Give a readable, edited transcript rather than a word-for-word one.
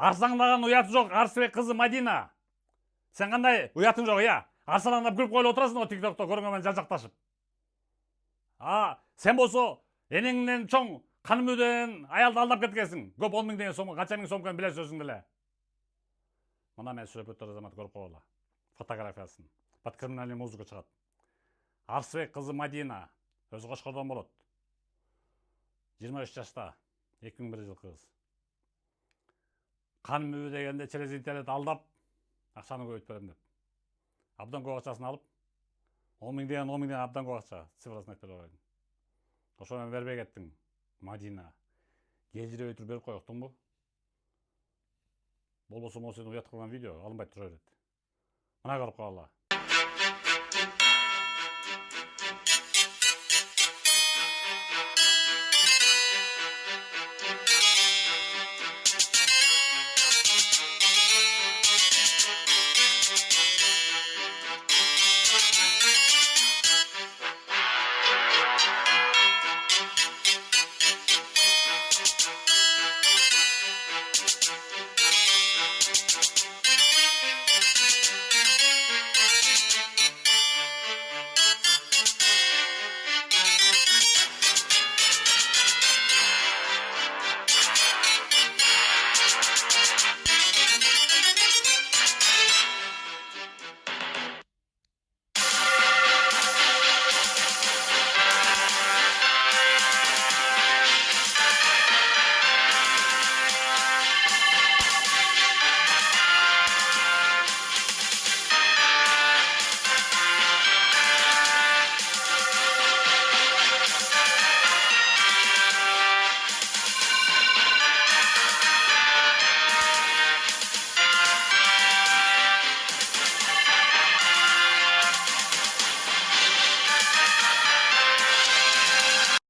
Арсаңдаган уяты жок Арсыбек кызы Мадина. Сен кандай уятың жок, я? Арсалаңдап күлүп коюп отурасың го тиктокто көргөн жажакташып. Сен болсо энеңден чоң канымүүдөн аялды алдап кеткенсиң. Көп 10 000 деген сом, канча миң сом билесиң өзүң деле. Мына мен сүрөпөттөр замат көрүп койгула. Фотографиясын. Под криминальный музыка чыгат. Арсыбек кызы Мадина өзү Кошкордон болот. 23 жашта, 2001 жыл кыз. Канымүү дегенде через интернет алдап, акчаны көбөйтүп берем деп. Абдан көп акчасын алып, 10 000 деген абдан көп акча, цифрасын айтып бере койдум. Ошону бербей кеттиң, Мадина. Кежире өтүр берип коюктуңбу? Болбосо могу сени уят кылган видео алынбай тура берет. Мына көрүп койгула.